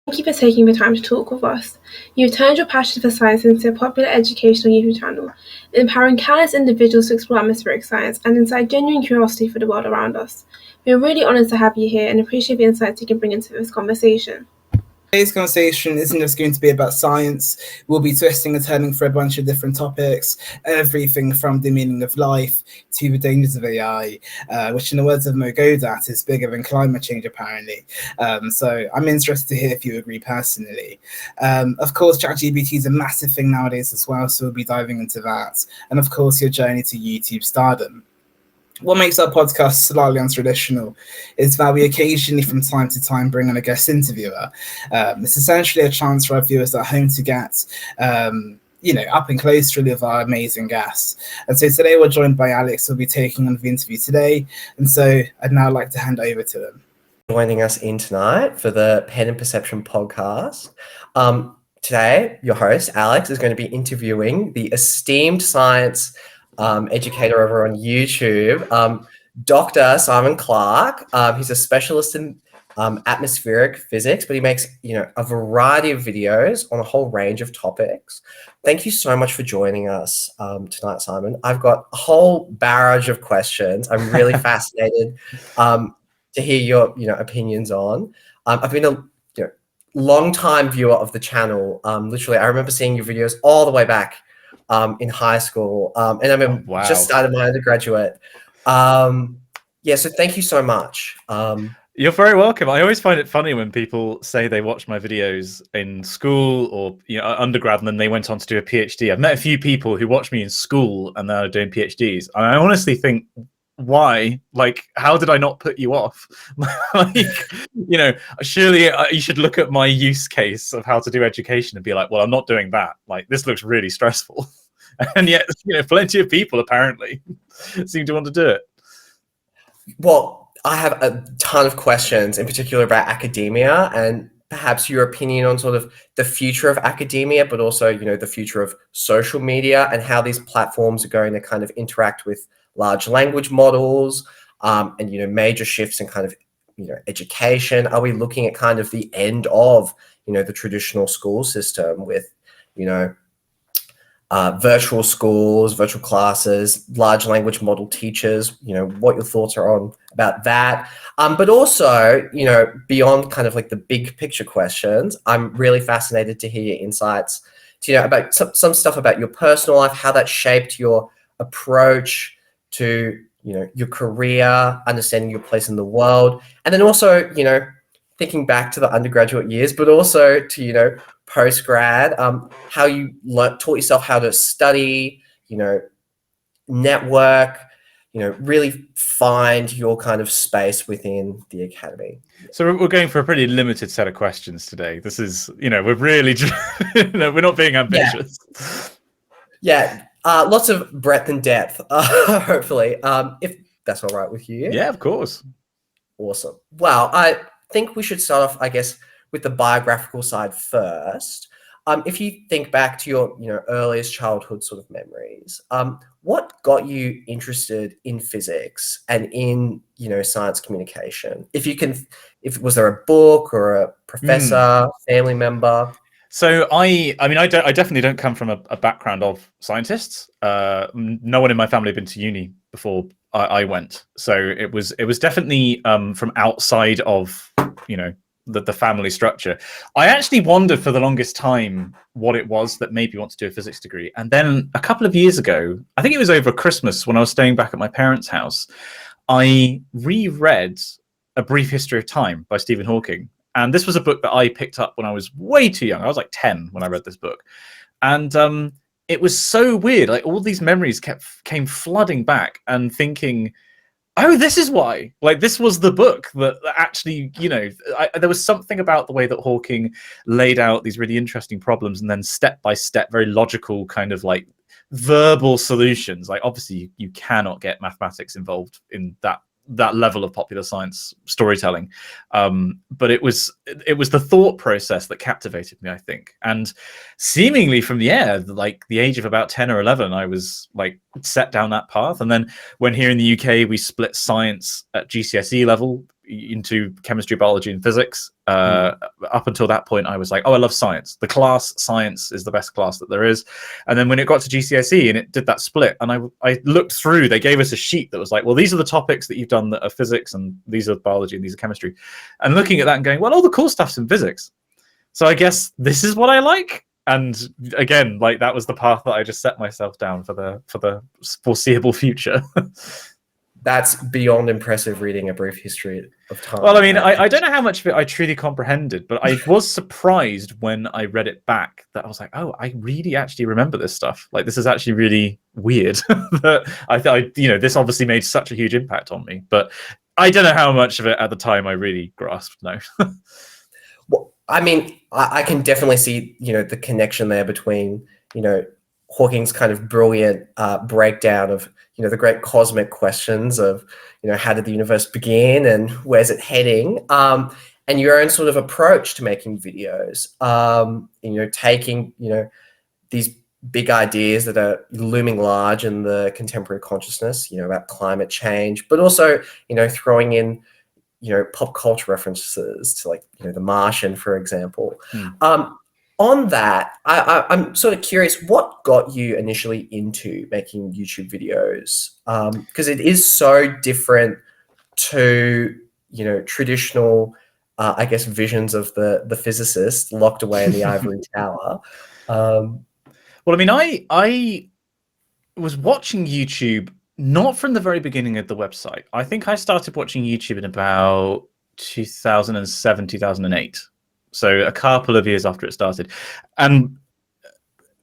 Thank you for taking the time to talk with us. You've turned your passion for science into a popular educational YouTube channel, empowering countless individuals to explore atmospheric science and incite genuine curiosity for the world around us. We're really honoured to have you here and appreciate the insights you can bring into this conversation. Today's conversation isn't just going to be about science. We'll be twisting and turning for a bunch of different topics, everything from the meaning of life to the dangers of AI, which in the words of Mo Godat is bigger than climate change, apparently. So I'm interested to hear if you agree personally. Of course, ChatGPT is a massive thing nowadays as well, so we'll be diving into that. And of course, your journey to YouTube stardom. What makes our podcast slightly untraditional is that we occasionally, from time to time, bring on a guest interviewer. It's essentially a chance for our viewers at home to get, up and close really with our amazing guests. And so today we're joined by Alex, who'll be taking on the interview today. And so I'd now like to hand over to him. Joining us in tonight for the Pen and Perception podcast. Today, your host, Alex, is going to be interviewing the esteemed science educator over on YouTube, Dr. Simon Clark. He's a specialist in atmospheric physics, but he makes a variety of videos on a whole range of topics. Thank you so much for joining us tonight, Simon. I've got a whole barrage of questions. I'm really fascinated to hear your opinions on. I've been a long-time viewer of the channel. Literally, I remember seeing your videos all the way back in high school, and I've just started my undergraduate. So thank you so much. You're very welcome. I always find it funny when people say they watch my videos in school or undergrad and then they went on to do a PhD. I've met a few people who watched me in school and now are doing PhDs, and I honestly think, why? Like, how did I not put you off? Surely you should look at my use case of how to do education and be like, well, I'm not doing that. Like, this looks really stressful. And yet, plenty of people apparently seem to want to do it. Well, I have a ton of questions in particular about academia and perhaps your opinion on sort of the future of academia, but also, the future of social media and how these platforms are going to kind of interact with large language models, and major shifts in kind of education. Are we looking at kind of the end of the traditional school system with virtual schools, virtual classes, large language model teachers? What your thoughts are on about that, but also beyond kind of like the big picture questions. I'm really fascinated to hear your insights to about some stuff about your personal life, how that shaped your approach to your career, understanding your place in the world, and then also thinking back to the undergraduate years, but also to post-grad, how you taught yourself how to study, network, really find your kind of space within the academy. So we're going for a pretty limited set of questions today. This is, we're really, we're not being ambitious. Yeah. Lots of breadth and depth, hopefully, if that's all right with you. Yeah, of course. Awesome. Well, I think we should start off, I guess, with the biographical side first. If you think back to your earliest childhood sort of memories, what got you interested in physics and in science communication? Was there a book or a professor, family member? So I definitely don't come from a background of scientists. No one in my family had been to uni before I went, so it was definitely from outside of the family structure. I actually wondered for the longest time what it was that made me want to do a physics degree, and then a couple of years ago, I think it was over Christmas when I was staying back at my parents' house, I reread A Brief History of Time by Stephen Hawking. And this was a book that I picked up when I was way too young. I was like 10 when I read this book. And it was so weird. Like, all these memories came flooding back, and thinking, oh, this is why. Like, this was the book that actually, there was something about the way that Hawking laid out these really interesting problems and then step by step, very logical kind of like verbal solutions. Like, obviously you cannot get mathematics involved in that level of popular science storytelling, but it was the thought process that captivated me, I think. And seemingly from the age of about 10 or 11, I was like set down that path. And then when here in the UK we split science at GCSE level, into chemistry, biology, and physics. Up until that point, I was like, oh, I love science. The class science is the best class that there is. And then when it got to GCSE and it did that split, and I looked through, they gave us a sheet that was like, well, these are the topics that you've done that are physics, and these are biology, and these are chemistry. And looking at that and going, well, all the cool stuff's in physics. So I guess this is what I like. And again, like that was the path that I just set myself down for the foreseeable future. That's beyond impressive, reading A Brief History of Time. Well, I mean, I don't know how much of it I truly comprehended, but I was surprised when I read it back that I was like, oh, I really actually remember this stuff. Like, this is actually really weird. That I thought, this obviously made such a huge impact on me, but I don't know how much of it at the time I really grasped. No. Well, I mean, I can definitely see, the connection there between, Hawking's kind of brilliant breakdown of, the great cosmic questions of, how did the universe begin and where's it heading? And your own sort of approach to making videos, taking, these big ideas that are looming large in the contemporary consciousness, about climate change, but also, throwing in, pop culture references to, like, The Martian, for example. On that, I'm sort of curious, what got you initially into making YouTube videos? Because it is so different to, traditional, I guess, visions of the physicist locked away in the ivory tower. Well, I mean, I was watching YouTube not from the very beginning of the website. I think I started watching YouTube in about 2007, 2008. So a couple of years after it started. And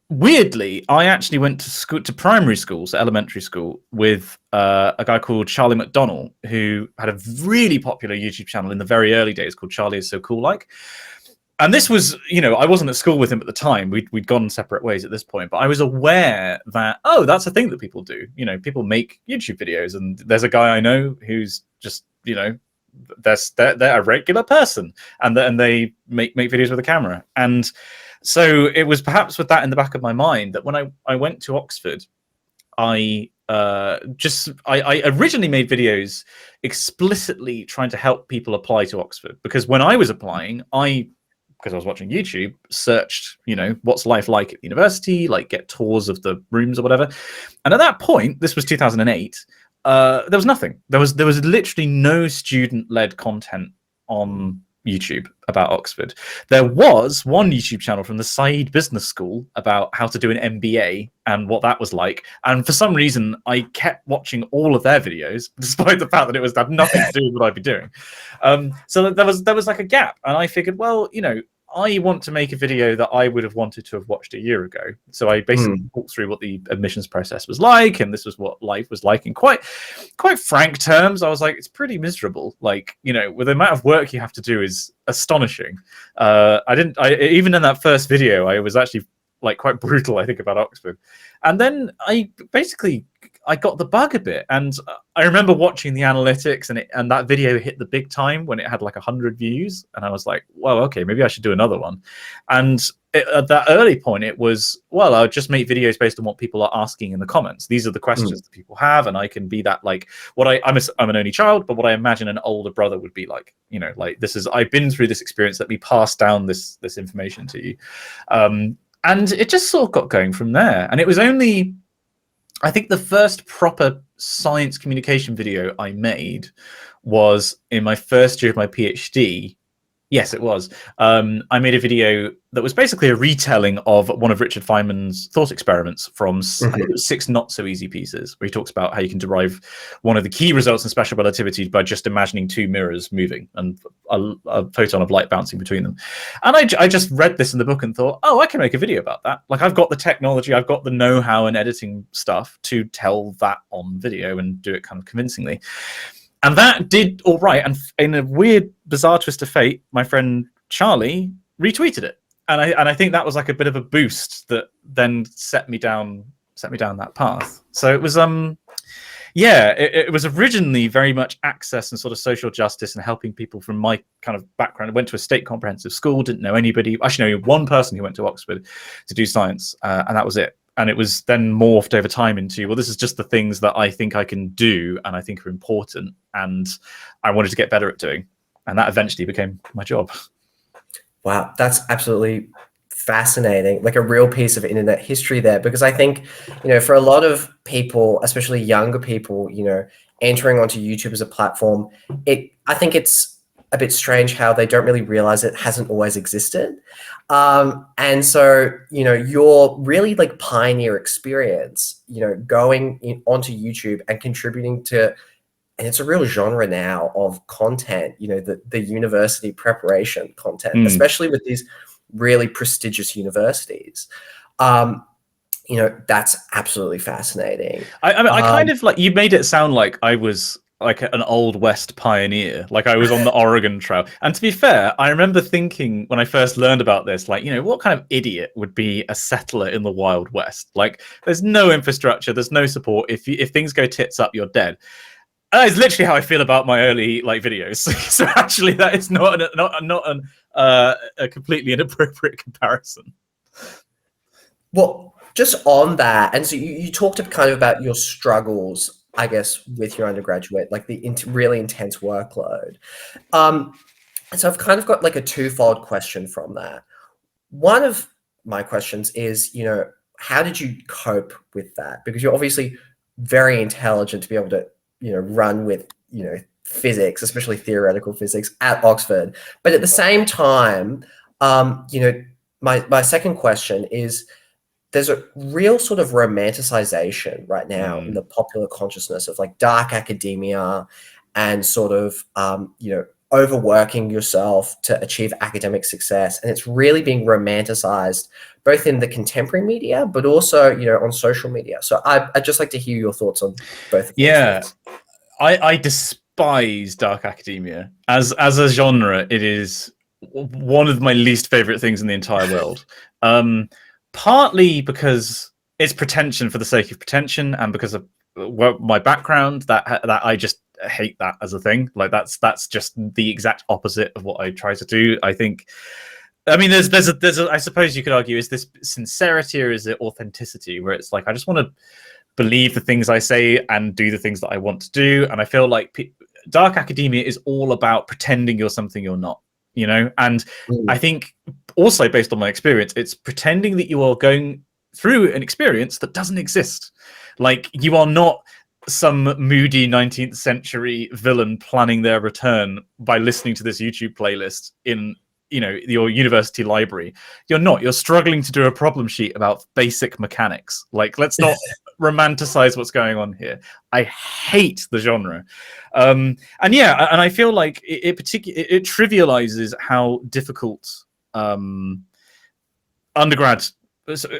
weirdly, I actually went to primary school, so elementary school, with a guy called Charlie McDonnell, who had a really popular YouTube channel in the very early days called Charlie Is So Cool Like. And this was, I wasn't at school with him at the time. We'd gone separate ways at this point, but I was aware that, oh, that's a thing that people do. People make YouTube videos, and there's a guy I know who's just, they're a regular person, and they make videos with a camera. And so it was perhaps with that in the back of my mind that when I went to Oxford, I originally made videos explicitly trying to help people apply to Oxford, because when I was applying, because I was watching YouTube, searched, what's life like at the university, like get tours of the rooms or whatever. And at that point, this was 2008, there was nothing. There was literally no student-led content on YouTube about Oxford. There was one YouTube channel from the Said Business School about how to do an MBA and what that was like. And for some reason, I kept watching all of their videos, despite the fact that it had nothing to do with what I'd be doing. So there was like a gap, and I figured, well, I want to make a video that I would have wanted to have watched a year ago. So I basically walked through what the admissions process was like, and this was what life was like in quite frank terms. I was like, it's pretty miserable. Like, with the amount of work you have to do is astonishing. Even in that first video, I was actually like quite brutal, I think, about Oxford. And then I got the bug a bit, and I remember watching the analytics, and that video hit the big time when it had like 100 views, and I was like, well, okay, maybe I should do another one. And at that early point, it was, well, I'll just make videos based on what people are asking in the comments. These are the questions that people have, and I can be that, like, I'm an only child, but what I imagine an older brother would be like, like, I've been through this experience, let me pass down this information to you. And it just sort of got going from there. And it was only, I think, the first proper science communication video I made was in my first year of my PhD. Yes, it was. I made a video that was basically a retelling of one of Richard Feynman's thought experiments from I think it was 6 Not So Easy Pieces, where he talks about how you can derive one of the key results in special relativity by just imagining 2 mirrors moving and a photon of light bouncing between them. And I just read this in the book and thought, oh, I can make a video about that. Like, I've got the technology, I've got the know-how and editing stuff to tell that on video and do it kind of convincingly. And that did all right. And in a weird, bizarre twist of fate, my friend Charlie retweeted it. And I think that was like a bit of a boost that then set me down that path. So it was it was originally very much access and sort of social justice and helping people from my kind of background. I went to a state comprehensive school, didn't know anybody. Actually, know one person who went to Oxford to do science, and that was it. And it was then morphed over time into, well, this is just the things that I think I can do and I think are important and I wanted to get better at doing. And that eventually became my job. Wow, that's absolutely fascinating. Like a real piece of internet history there, because I think, for a lot of people, especially younger people, entering onto YouTube as a platform, I think it's a bit strange how they don't really realize it hasn't always existed. And so, your really like pioneer experience, going onto YouTube and contributing to, and it's a real genre now of content, the university preparation content, especially with these really prestigious universities. That's absolutely fascinating. I kind of like, you made it sound like I was like an old West pioneer, like I was on the Oregon Trail. And to be fair, I remember thinking when I first learned about this, like, what kind of idiot would be a settler in the Wild West? Like, there's no infrastructure, there's no support. If things go tits up, you're dead. And that is literally how I feel about my early videos. So actually, that is not a completely inappropriate comparison. Well, just on that, and so you talked kind of about your struggles, I guess, with your undergraduate, like the really intense workload. So I've kind of got like a twofold question from that. One of my questions is, how did you cope with that? Because you're obviously very intelligent to be able to, run with, physics, especially theoretical physics at Oxford. But at the same time, my second question is, there's a real sort of romanticization right now in the popular consciousness of like dark academia and sort of, overworking yourself to achieve academic success. And it's really being romanticized both in the contemporary media, but also, on social media. So I'd just like to hear your thoughts on both of those things. I despise dark academia. As a genre, it is one of my least favorite things in the entire world. Partly because it's pretension for the sake of pretension, and because of my background, that I just hate that as a thing. Like that's just the exact opposite of what I try to do. I think, I mean, there's a I suppose you could argue, is this sincerity or is it authenticity? Where it's like, I just want to believe the things I say and do the things that I want to do. And I feel like dark academia is all about pretending you're something you're not. And I think also, based on my experience, it's pretending that you are going through an experience that doesn't exist. Like, you are not some moody 19th century villain planning their return by listening to this YouTube playlist in your university library. You're not. You're struggling to do a problem sheet about basic mechanics. Like, let's not romanticize what's going on here. I hate the genre. And I feel like it trivializes how difficult undergrad.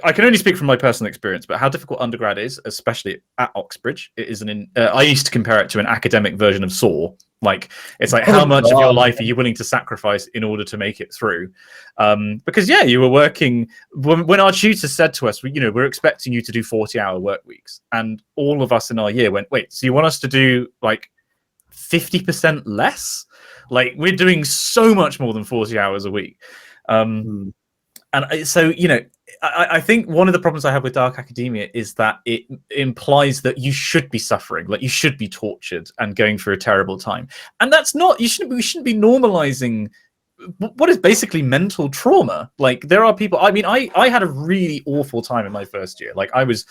I can only speak from my personal experience, but how difficult undergrad is, especially at Oxbridge, it is I used to compare it to an academic version of Saw. Like, it's like, how much of your life are you willing to sacrifice in order to make it through? Because you were working when our tutor said to us, we're expecting you to do 40-hour work weeks, and all of us in our year went, wait, so you want us to do like 50% less? Like, we're doing so much more than 40 hours a week. And so, I think one of the problems I have with dark academia is that it implies that you should be suffering, like you should be tortured and going through a terrible time. And that's not, we shouldn't be normalizing what is basically mental trauma. Like, there are people, I mean, I had a really awful time in my first year. Like, I was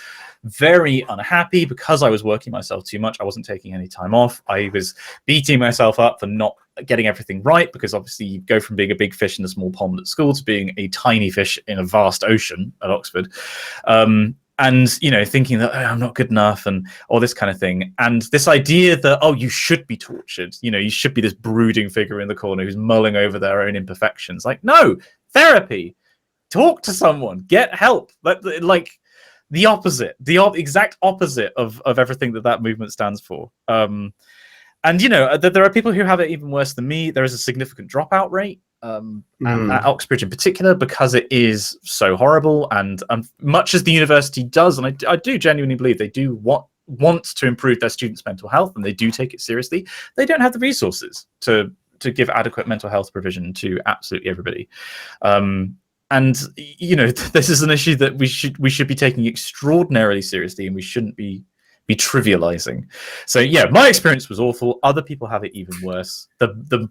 very unhappy because I was working myself too much. I wasn't taking any time off. I was beating myself up for not getting everything right, because obviously you go from being a big fish in a small pond at school to being a tiny fish in a vast ocean at Oxford. And, thinking that, I'm not good enough and all this kind of thing. And this idea that, you should be tortured. You should be this brooding figure in the corner who's mulling over their own imperfections. Like, no, therapy, talk to someone, get help. Like the opposite, the exact opposite of everything that movement stands for. And, there are people who have it even worse than me. There is a significant dropout rate at Oxbridge in particular, because it is so horrible. And much as the university does, and I do genuinely believe they do want to improve their students' mental health, and they do take it seriously, they don't have the resources to give adequate mental health provision to absolutely everybody. And this is an issue that we should be taking extraordinarily seriously, and we shouldn't be trivializing. So yeah, my experience was awful. Other people have it even worse. The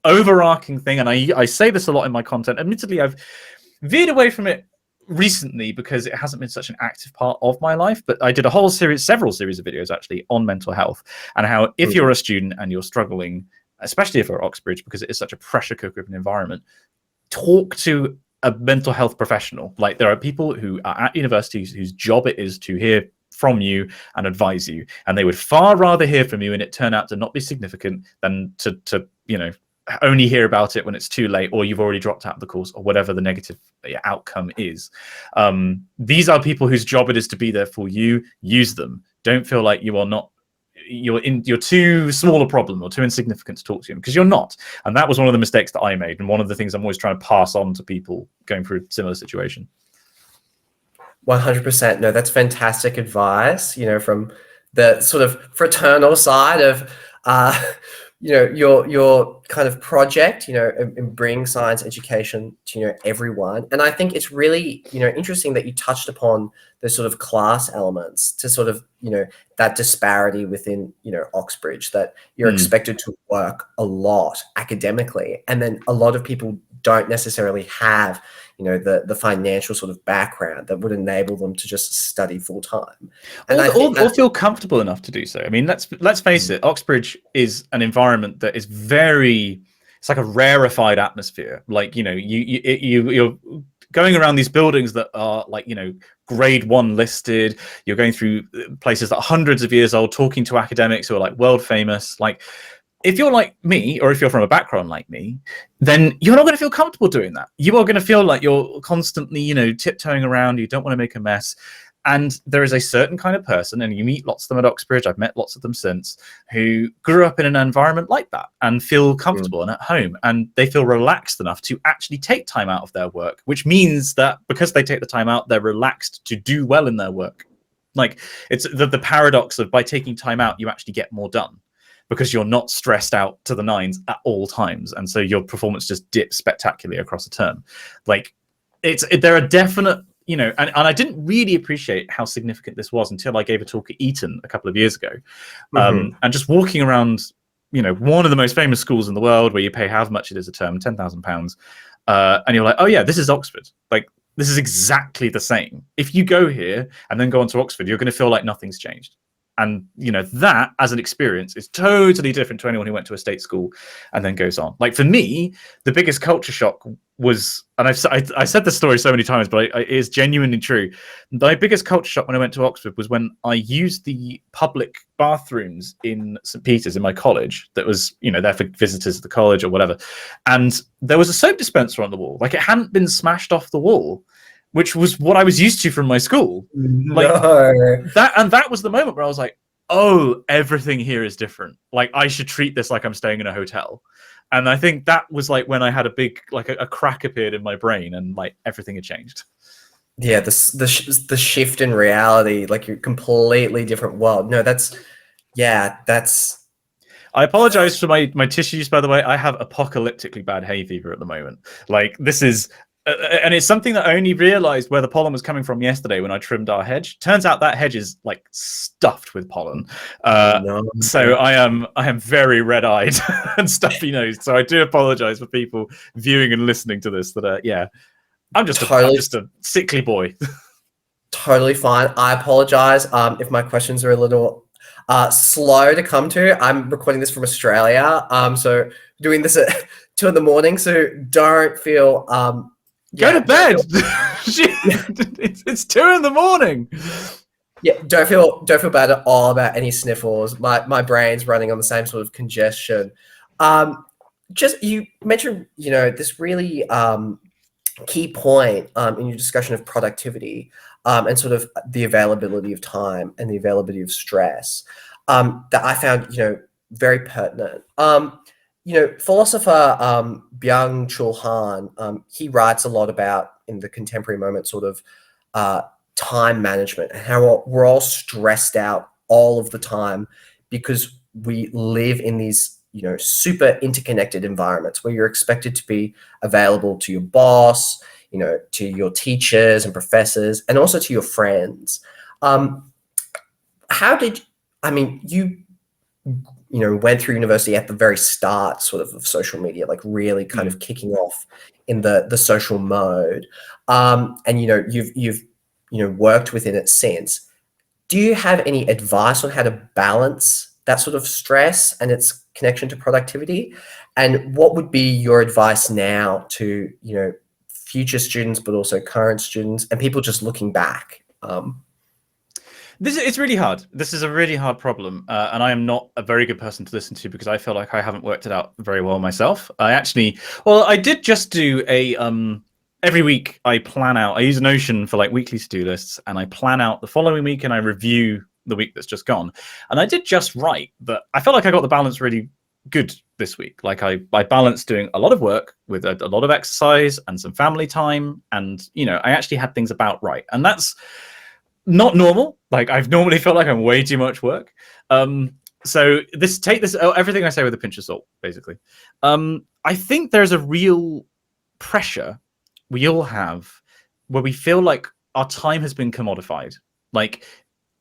overarching thing, and I say this a lot in my content. Admittedly, I've veered away from it recently because it hasn't been such an active part of my life, but I did several series of videos actually on mental health, and how if you're a student and you're struggling, especially if you're at Oxbridge, because it is such a pressure cooker of an environment, talk to a mental health professional. Like, there are people who are at universities whose job it is to hear from you and advise you, and they would far rather hear from you and it turn out to not be significant than to only hear about it when it's too late, or you've already dropped out of the course, or whatever the negative outcome is. These are people whose job it is to be there for you. Use them. Don't feel like you're too small a problem or too insignificant to talk to them, because you're not. And that was one of the mistakes that I made, and one of the things I'm always trying to pass on to people going through a similar situation. 100%. No, that's fantastic advice, from the sort of fraternal side of your kind of project, and bring science education to everyone. And I think it's really interesting that you touched upon the sort of class elements to sort of that disparity within Oxbridge, that you're expected to work a lot academically, and then a lot of people don't necessarily have the financial sort of background that would enable them to just study full time, or feel comfortable enough to do so. I mean, let's face it, Oxbridge is an environment that is it's like a rarefied atmosphere. Like, you're going around these buildings that are like, grade 1 listed. You're going through places that are hundreds of years old, talking to academics who are like world famous. Like, if you're like me, or if you're from a background like me, then you're not going to feel comfortable doing that. You are going to feel like you're constantly, tiptoeing around. You don't want to make a mess. And there is a certain kind of person, and you meet lots of them at Oxbridge, I've met lots of them since, who grew up in an environment like that and feel comfortable and at home, and they feel relaxed enough to actually take time out of their work, which means that because they take the time out, they're relaxed to do well in their work. Like, it's the paradox of, by taking time out, you actually get more done, because you're not stressed out to the nines at all times, and so your performance just dips spectacularly across a term. Like, there are definite, and I didn't really appreciate how significant this was until I gave a talk at Eton a couple of years ago, and just walking around, one of the most famous schools in the world, where you pay how much it is a term, £10,000, and you're like, oh yeah, this is Oxford. Like, this is exactly the same. If you go here and then go on to Oxford, you're going to feel like nothing's changed. And that as an experience is totally different to anyone who went to a state school and then goes on. Like, for me, the biggest culture shock was, and I said this story so many times, but it is genuinely true. My biggest culture shock when I went to Oxford was when I used the public bathrooms in St. Peter's in my college, that was there for visitors of the college or whatever, and there was a soap dispenser on the wall. Like, it hadn't been smashed off the wall, which was what I was used to from my school. Like, that was the moment where I was like, oh, everything here is different. Like, I should treat this like I'm staying in a hotel. And I think that was like when I had a big, like a crack appeared in my brain, and like everything had changed. Yeah, the shift in reality, like you're completely different world. No, that's. I apologize for my tissues, by the way. I have apocalyptically bad hay fever at the moment. Like, this is. And it's something that I only realized where the pollen was coming from yesterday when I trimmed our hedge. Turns out that hedge is like stuffed with pollen. So I am very red-eyed and stuffy-nosed. So I do apologize for people viewing and listening to this. I'm just a sickly boy. Totally fine. I apologize if my questions are a little slow to come to. I'm recording this from Australia, so doing this at 2 a.m. So don't feel go to bed. It's 2 a.m. Yeah, don't feel bad at all about any sniffles. My brain's running on the same sort of congestion. Just, you mentioned this really key point in your discussion of productivity and sort of the availability of time and the availability of stress that I found very pertinent. Philosopher Byung-Chul Han, he writes a lot about, in the contemporary moment, sort of time management, and how we're all stressed out all of the time because we live in these super interconnected environments where you're expected to be available to your boss, to your teachers and professors, and also to your friends. How did, I mean, you went through university at the very start sort of social media, like really kind of kicking off in the social mode. And, you've worked within it since. Do you have any advice on how to balance that sort of stress and its connection to productivity? And what would be your advice now to, future students, but also current students and people just looking back? It's really hard. This is a really hard problem, and I am not a very good person to listen to because I feel like I haven't worked it out very well myself. I did just do a every week I plan out. I use Notion for like weekly to-do lists, and I plan out the following week and I review the week that's just gone. And I did just right, but I felt like I got the balance really good this week. Like I balanced doing a lot of work with a lot of exercise and some family time, and I actually had things about right, and that's not normal. Like I've normally felt like I'm way too much work. So everything I say with a pinch of salt, basically. I think there's a real pressure we all have where we feel like our time has been commodified. Like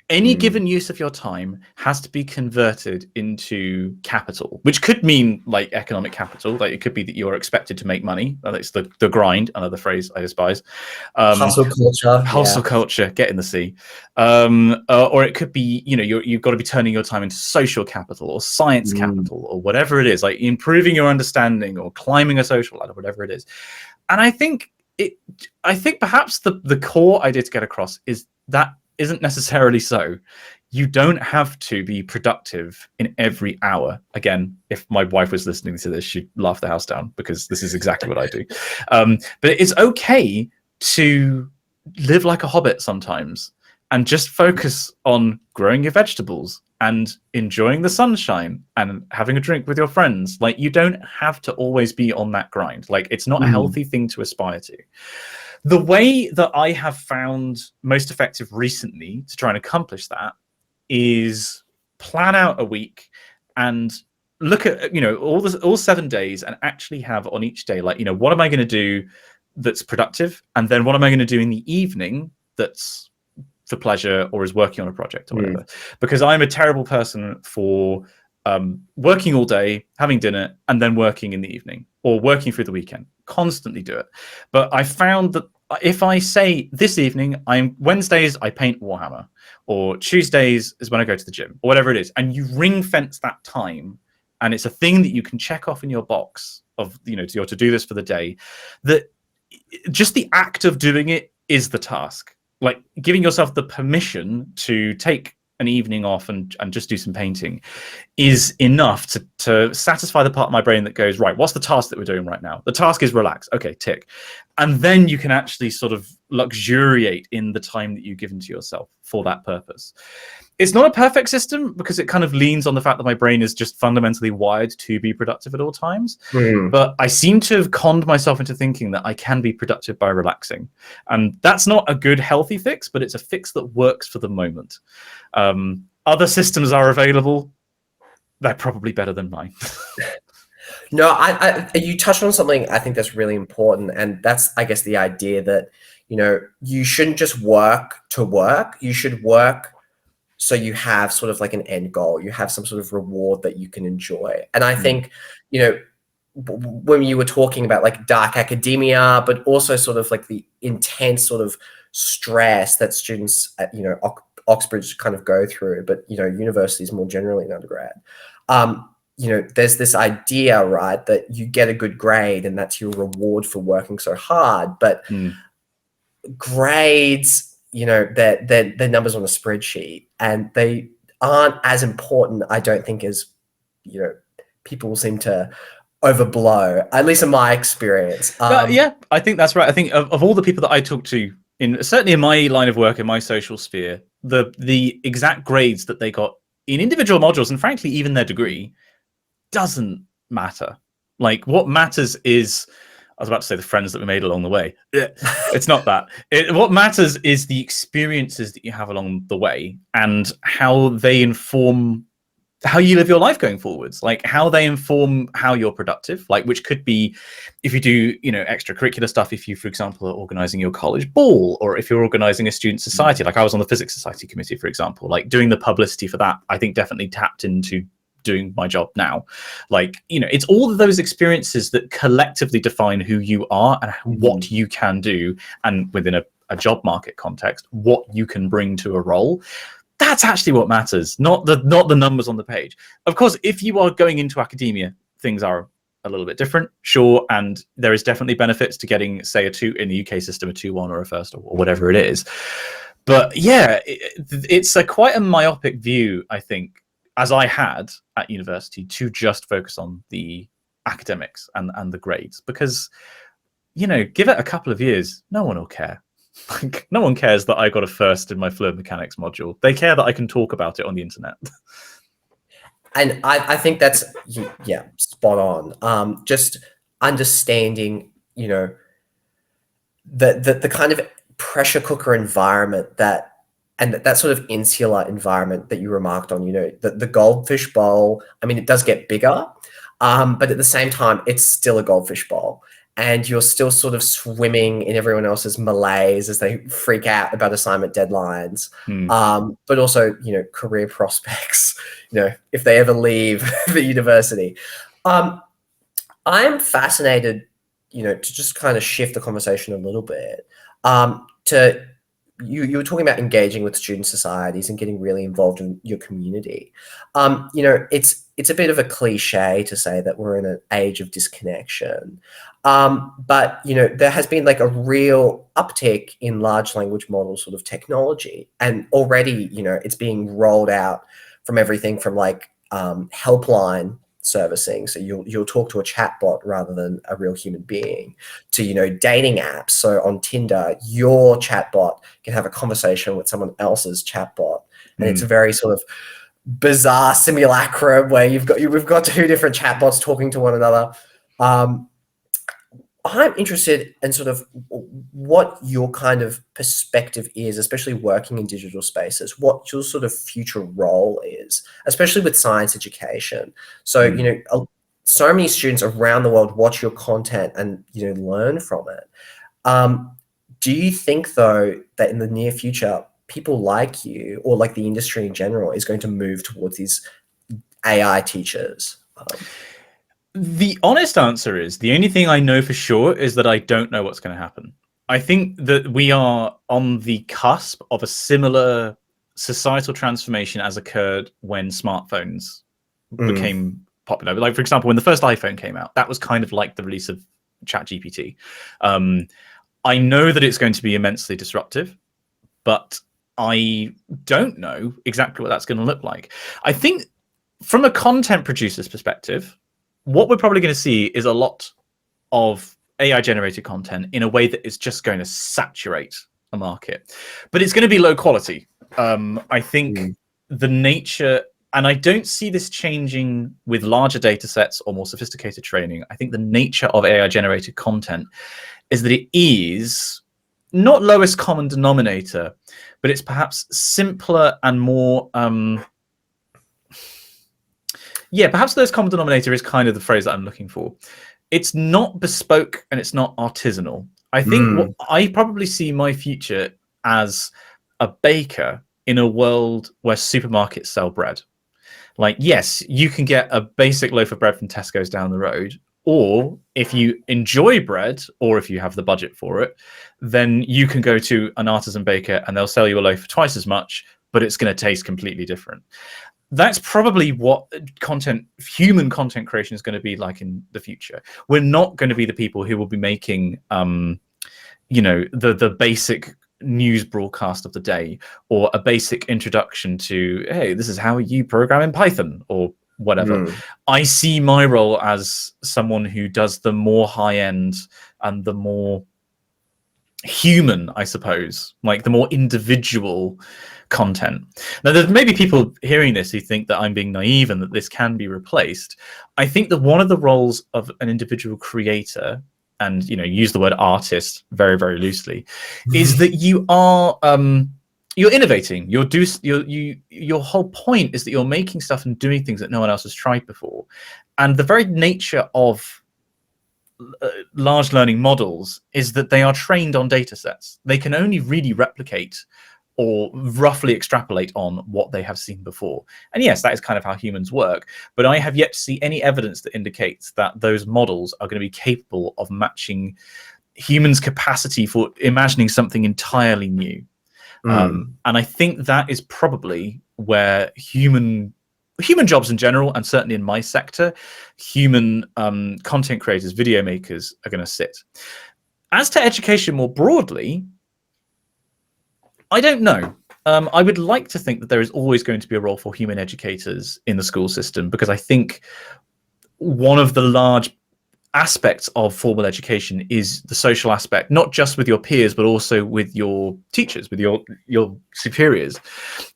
any given use of your time has to be converted into capital, which could mean like economic capital. Like it could be that you're expected to make money. That's the grind, another phrase I despise. Hustle culture, get in the sea. Or it could be, you've got to be turning your time into social capital or science capital or whatever it is, like improving your understanding or climbing a social ladder, whatever it is. And I think perhaps the core idea to get across is that isn't necessarily so. You don't have to be productive in every hour. Again, if my wife was listening to this, she'd laugh the house down because this is exactly what I do. But it's okay to live like a hobbit sometimes and just focus on growing your vegetables and enjoying the sunshine and having a drink with your friends. Like you don't have to always be on that grind. Like it's not a healthy thing to aspire to. The way that I have found most effective recently to try and accomplish that is plan out a week and look at, all 7 days and actually have on each day, like, what am I going to do that's productive? And then what am I going to do in the evening that's for pleasure or is working on a project or whatever? Because I'm a terrible person for working all day, having dinner, and then working in the evening or working through the weekend. Constantly do it. But I found that if I say this evening, Wednesdays I paint Warhammer, or Tuesdays is when I go to the gym, or whatever it is, and you ring fence that time, and it's a thing that you can check off in your box of your to-do list for the day, that just the act of doing it is the task. Like giving yourself the permission to take an evening off and just do some painting is enough to satisfy the part of my brain that goes, right, what's the task that we're doing right now? The task is relax. Okay, tick. And then you can actually sort of luxuriate in the time that you've given to yourself for that purpose. It's not a perfect system because it kind of leans on the fact that my brain is just fundamentally wired to be productive at all times. But I seem to have conned myself into thinking that I can be productive by relaxing. And that's not a good, healthy fix, but it's a fix that works for the moment. Other systems are available. They're probably better than mine. No, you touched on something I think that's really important. And that's, I guess, the idea that, you shouldn't just work to work. You should work so you have sort of like an end goal. You have some sort of reward that you can enjoy. And I think, when you were talking about like dark academia, but also sort of like the intense sort of stress that students at, Oxbridge kind of go through, but, universities more generally in undergrad, there's this idea, right, that you get a good grade and that's your reward for working so hard. But grades, they're numbers on a spreadsheet, and they aren't as important, I don't think, as people seem to overblow, at least in my experience. Yeah, I think that's right. I think of all the people that I talk to, certainly in my line of work, in my social sphere, the exact grades that they got in individual modules, and frankly even their degree, doesn't matter. Like what matters is, I was about to say the friends that we made along the way. It's not that. What matters is the experiences that you have along the way and how they inform how you live your life going forwards, like how they inform how you're productive, like which could be if you do, you know, extracurricular stuff, if you, for example, are organizing your college ball, or if you're organizing a student society, like I was on the physics society committee, for example, like doing the publicity for that, I think definitely tapped into doing my job now. Like, you know, it's all of those experiences that collectively define who you are and what you can do, and within a job market context, what you can bring to a role. That's actually what matters, not the numbers on the page. Of course, if you are going into academia, things are a little bit different, sure, and there is definitely benefits to getting, say, a 2 in the UK system, a 2-1 or a first or whatever it is. But yeah, it's quite a myopic view, I think, as I had at university, to just focus on the academics and the grades, because, you know, give it a couple of years, no one will care. Like, no one cares that I got a first in my fluid mechanics module. They care that I can talk about it on the internet. And I think that's, yeah, spot on. Just understanding, you know, the kind of pressure cooker environment that sort of insular environment that you remarked on, you know, the goldfish bowl. I mean, it does get bigger, but at the same time, it's still a goldfish bowl. And you're still sort of swimming in everyone else's malaise as they freak out about assignment deadlines. But also, you know, career prospects, you know, if they ever leave the university. I'm fascinated, you know, to just kind of shift the conversation a little bit, to you were talking about engaging with student societies and getting really involved in your community. You know, it's a bit of a cliche to say that we're in an age of disconnection. But, you know, there has been like a real uptick in large language model sort of technology. And already, you know, it's being rolled out from everything from like helpline servicing, so you'll talk to a chatbot rather than a real human being, to, you know, dating apps. So on Tinder, your chatbot can have a conversation with someone else's chatbot, and it's a very sort of bizarre simulacrum where we've got 2 different chatbots talking to one another. I'm interested in sort of what your kind of perspective is, especially working in digital spaces, what your sort of future role is, especially with science education. So, you know, so many students around the world watch your content and, you know, learn from it. Do you think, though, that in the near future, people like you, or like the industry in general, is going to move towards these AI teachers? The honest answer is, the only thing I know for sure is that I don't know what's going to happen. I think that we are on the cusp of a similar societal transformation as occurred when smartphones became popular. Like, for example, when the first iPhone came out, that was kind of like the release of ChatGPT. I know that it's going to be immensely disruptive, but I don't know exactly what that's going to look like. I think from a content producer's perspective, what we're probably going to see is a lot of AI generated content in a way that is just going to saturate a market, but it's going to be low quality. I think the nature, and I don't see this changing with larger data sets or more sophisticated training. I think the nature of AI generated content is that it is not lowest common denominator, but it's perhaps simpler and more, perhaps lowest common denominator is kind of the phrase that I'm looking for. It's not bespoke and it's not artisanal. I think I probably see my future as a baker in a world where supermarkets sell bread. Like, yes, you can get a basic loaf of bread from Tesco's down the road, or if you enjoy bread, or if you have the budget for it, then you can go to an artisan baker and they'll sell you a loaf for twice as much, but it's going to taste completely different. That's probably what human content creation is going to be like in the future. We're not going to be the people who will be making, you know, the basic news broadcast of the day, or a basic introduction to, hey, this is how you program in Python, or whatever. I see my role as someone who does the more high end and the more human, I suppose, like the more individual content. Now, there's maybe people hearing this who think that I'm being naive and that this can be replaced. I think that one of the roles of an individual creator, and, you know, use the word artist very, very loosely, is that you are, you're innovating. Your whole point is that you're making stuff and doing things that no one else has tried before. And the very nature of large learning models is that they are trained on data sets. They can only really replicate or roughly extrapolate on what they have seen before. And yes, that is kind of how humans work. But I have yet to see any evidence that indicates that those models are going to be capable of matching humans' capacity for imagining something entirely new. And I think that is probably where human jobs in general, and certainly in my sector, human content creators, video makers are going to sit. As to education more broadly, I don't know. I would like to think that there is always going to be a role for human educators in the school system, because I think one of the large aspects of formal education is the social aspect, not just with your peers, but also with your teachers, with your superiors,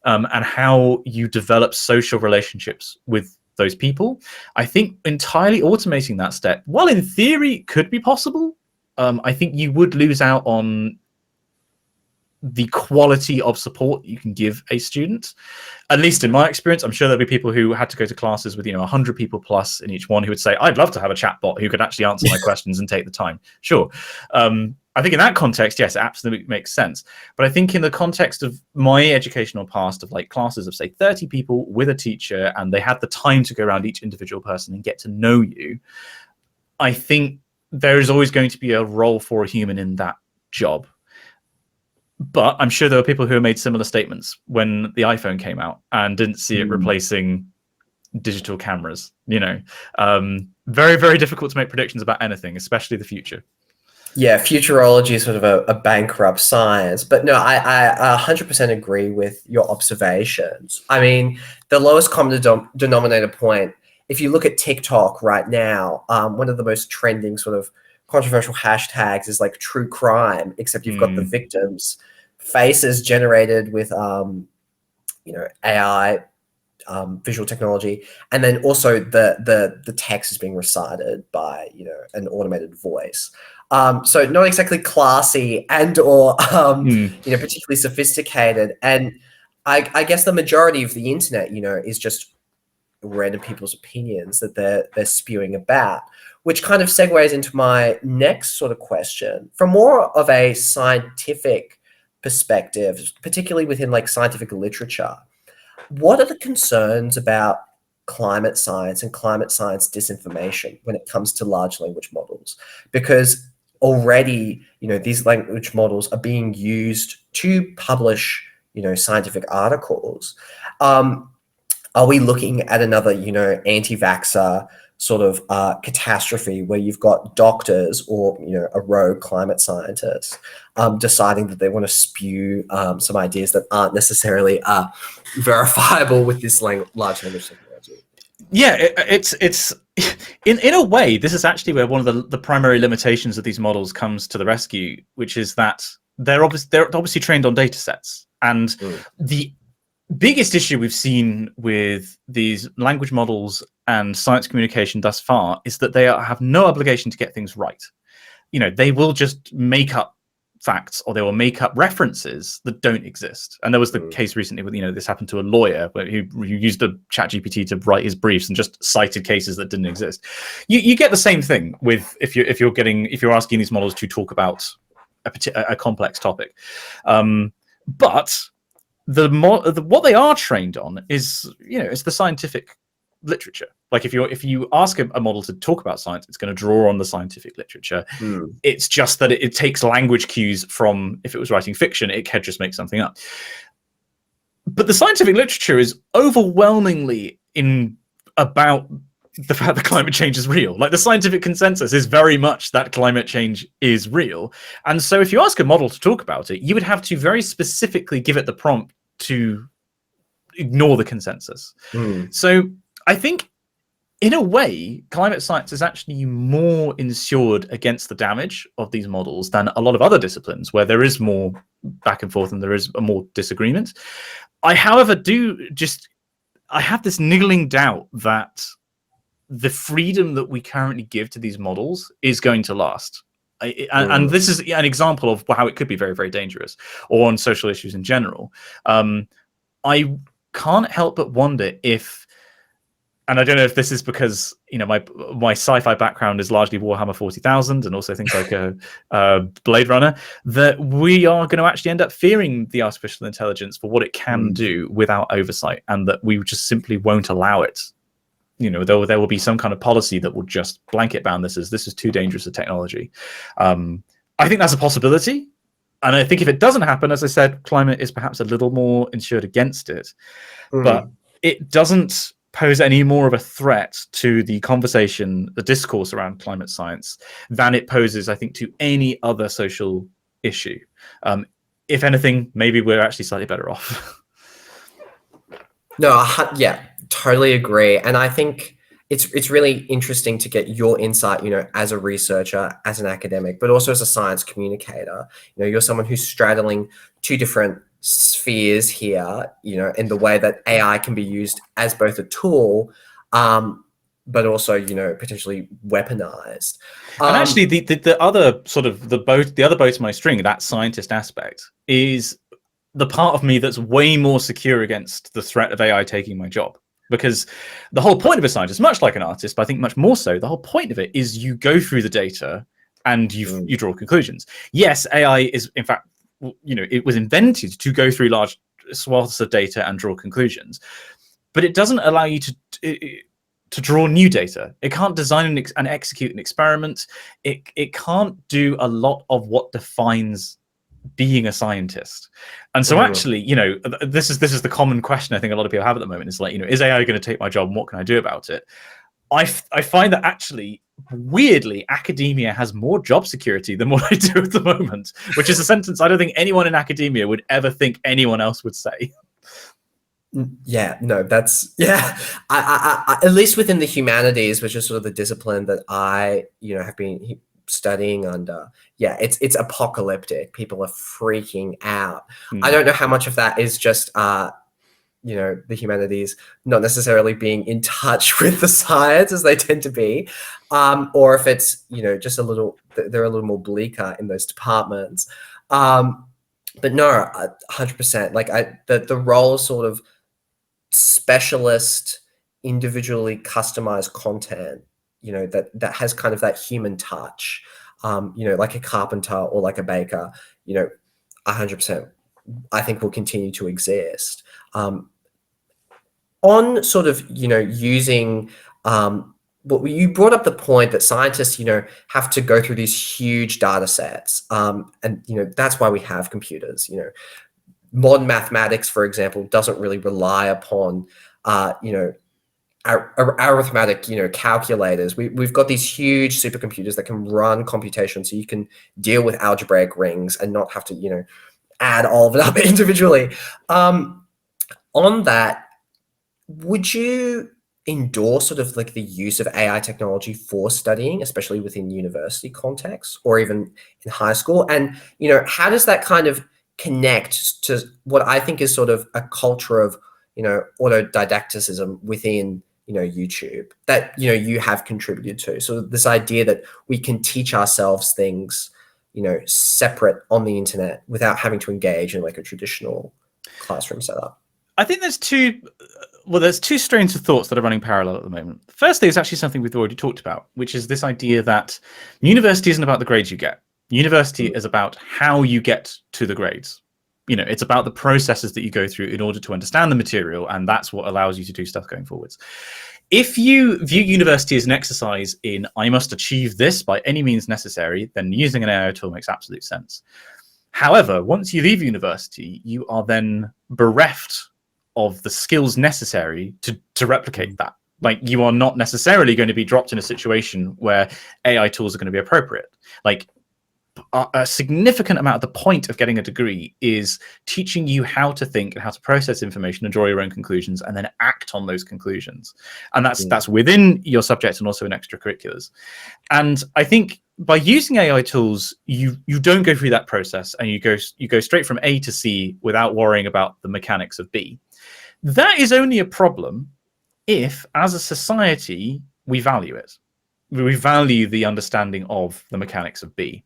and how you develop social relationships with those people. I think entirely automating that step, while in theory could be possible, I think you would lose out on the quality of support you can give a student. At least in my experience, I'm sure there'll be people who had to go to classes with 100 people plus in each one who would say, I'd love to have a chatbot who could actually answer my questions and take the time. Sure. I think in that context, yes, it absolutely makes sense. But I think in the context of my educational past of like classes of say 30 people with a teacher, and they had the time to go around each individual person and get to know you, I think there is always going to be a role for a human in that job. But I'm sure there were people who made similar statements when the iPhone came out and didn't see it replacing digital cameras. Very, very difficult to make predictions about anything, especially the future. Yeah, futurology is sort of a bankrupt science. But no, I 100% agree with your observations. I mean, the lowest common denominator point, if you look at TikTok right now, one of the most trending sort of controversial hashtags is like true crime, except you've got the victims' faces generated with AI, visual technology, and then also the text is being recited by an automated voice. So not exactly classy and or particularly sophisticated. And I guess the majority of the internet is just random people's opinions that they're spewing about, which kind of segues into my next sort of question. From more of a scientific perspective, particularly within like scientific literature, what are the concerns about climate science and climate science disinformation when it comes to large language models? Because already, these language models are being used to publish, scientific articles. Are we looking at another, anti-vaxxer sort of catastrophe where you've got doctors or, a rogue climate scientist deciding that they want to spew some ideas that aren't necessarily verifiable with this large language technology? Yeah, it's in a way, this is actually where one of the primary limitations of these models comes to the rescue, which is that they're obviously trained on data sets. And the biggest issue we've seen with these language models and science communication thus far is that they have no obligation to get things right. They will just make up facts, or they will make up references that don't exist. And there was the case recently with, this happened to a lawyer who used the ChatGPT to write his briefs and just cited cases that didn't exist. You get the same thing with if you're asking these models to talk about a complex topic. But what they are trained on is it's the scientific literature. Like if you ask a model to talk about science, it's going to draw on the scientific literature. It's just that it takes language cues from, if it was writing fiction, it could just make something up. But the scientific literature is overwhelmingly about the fact that climate change is real. Like the scientific consensus is very much that climate change is real. And so if you ask a model to talk about it, you would have to very specifically give it the prompt to ignore the consensus. So I think in a way, climate science is actually more insured against the damage of these models than a lot of other disciplines where there is more back and forth and there is more disagreement. I, however, I have this niggling doubt that the freedom that we currently give to these models is going to last. And this is an example of how it could be very, very dangerous, or on social issues in general. I can't help but wonder if, and I don't know if this is because my sci-fi background is largely Warhammer 40,000 and also things like Blade Runner, that we are going to actually end up fearing the artificial intelligence for what it can do without oversight, and that we just simply won't allow it. There will be some kind of policy that will just blanket ban this as too dangerous a technology. I think that's a possibility. And I think if it doesn't happen, as I said, climate is perhaps a little more insured against it. But it doesn't pose any more of a threat to the conversation, the discourse around climate science, than it poses, I think, to any other social issue. If anything, maybe we're actually slightly better off. No, yeah, totally agree. And I think it's really interesting to get your insight, as a researcher, as an academic, but also as a science communicator. You're someone who's straddling two different spheres here, in the way that AI can be used as both a tool, but also, potentially weaponized. And actually, the other sort of the other boat in my string, that scientist aspect, is the part of me that's way more secure against the threat of AI taking my job. Because the whole point of a scientist, much like an artist, but I think much more so, the whole point of it is you go through the data and you draw conclusions. Yes, AI is, in fact, it was invented to go through large swaths of data and draw conclusions, but it doesn't allow you to draw new data. It can't design and execute an experiment. It can't do a lot of what defines being a scientist. And so actually, this is the common question I think a lot of people have at the moment. Is like, is AI going to take my job, and what can I do about it? I find that actually, weirdly, academia has more job security than what I do at the moment, which is a sentence I don't think anyone in academia would ever think anyone else would say. Yeah, no, that's, yeah. I at least within the humanities, which is sort of the discipline that I, have been studying under, it's apocalyptic. People are freaking out. I don't know how much of that is just the humanities not necessarily being in touch with the science as they tend to be, or if it's just they're a little more bleaker in those departments. But no, 100%. Like the role of sort of specialist, individually customized content, that has kind of that human touch, like a carpenter or like a baker, 100%, I think will continue to exist. On sort of, using, but you brought up the point that scientists, have to go through these huge data sets. And, that's why we have computers. Modern mathematics, for example, doesn't really rely upon, arithmetic, calculators. We've got these huge supercomputers that can run computation, so you can deal with algebraic rings and not have to, add all of it up individually. On that, would you endorse sort of like the use of AI technology for studying, especially within university contexts or even in high school? And, how does that kind of connect to what I think is sort of a culture of, autodidacticism within, YouTube that, you have contributed to? So this idea that we can teach ourselves things, separate on the internet without having to engage in like a traditional classroom setup. I think there's two strains of thoughts that are running parallel at the moment. Firstly, is actually something we've already talked about, which is this idea that university isn't about the grades you get. University is about how you get to the grades. It's about the processes that you go through in order to understand the material, and that's what allows you to do stuff going forwards. If you view university as an exercise in, I must achieve this by any means necessary, then using an AI tool makes absolute sense. However, once you leave university, you are then bereft of the skills necessary to replicate that. Like, you are not necessarily going to be dropped in a situation where AI tools are going to be appropriate. Like, a significant amount of the point of getting a degree is teaching you how to think and how to process information and draw your own conclusions and then act on those conclusions. And that's within your subject and also in extracurriculars. And I think by using AI tools, you don't go through that process, and you go straight from A to C without worrying about the mechanics of B. That is only a problem if, as a society, we value it. we value the understanding of the mechanics of B.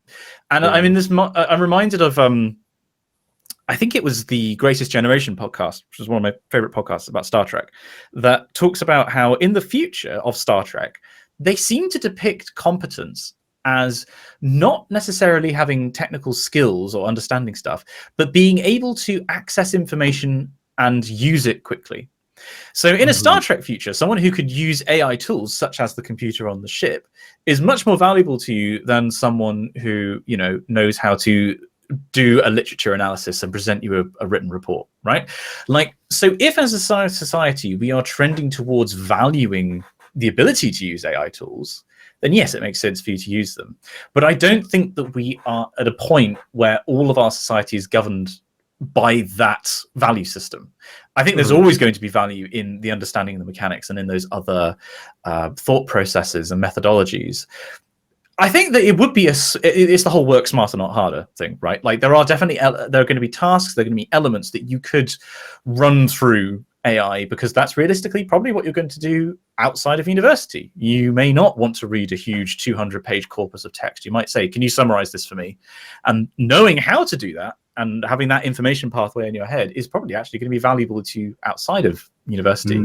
And I mean, I'm reminded of I think it was the Greatest Generation podcast, which is one of my favorite podcasts about Star Trek, that talks about how in the future of Star Trek, they seem to depict competence as not necessarily having technical skills or understanding stuff, but being able to access information and use it quickly. So in a Star Trek future, someone who could use AI tools such as the computer on the ship is much more valuable to you than someone who, you know, knows how to do a literature analysis and present you a written report, right? Like, so if as a society we are trending towards valuing the ability to use AI tools, then yes, it makes sense for you to use them. But I don't think that we are at a point where all of our society is governed by that value system. I think there's always going to be value in the understanding of the mechanics and in those other thought processes and methodologies. I think that it would be it's the whole work smarter, not harder thing, right? Like there are definitely there are going to be tasks, there are going to be elements that you could run through AI because that's realistically probably what you're going to do outside of university. You may not want to read a huge 200-page corpus of text. You might say, can you summarize this for me? And knowing how to do that and having that information pathway in your head is probably actually going to be valuable to you outside of university.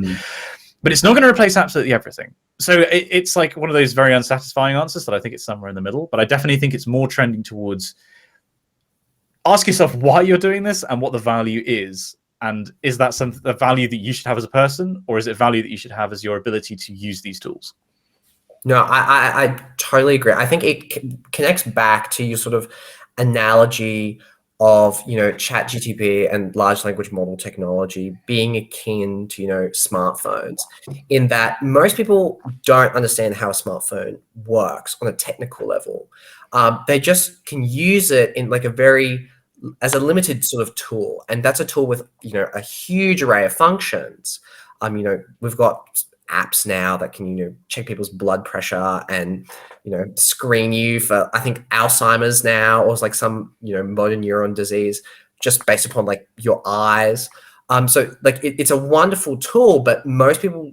But it's not going to replace absolutely everything. So it's like one of those very unsatisfying answers that I think it's somewhere in the middle. But I definitely think it's more trending towards ask yourself why you're doing this and what the value is. And is that the value that you should have as a person, or is it value that you should have as your ability to use these tools? No, I totally agree. I think it connects back to your sort of analogy of, you know, ChatGPT and large language model technology being akin to, you know, smartphones, in that most people don't understand how a smartphone works on a technical level. They just can use it in like as a limited sort of tool. And that's a tool with, you know, a huge array of functions. You know, we've got apps now that can, you know, check people's blood pressure and, you know, screen you for, I think, Alzheimer's now, or like some, you know, motor neuron disease just based upon like your eyes. So like it's a wonderful tool, but most people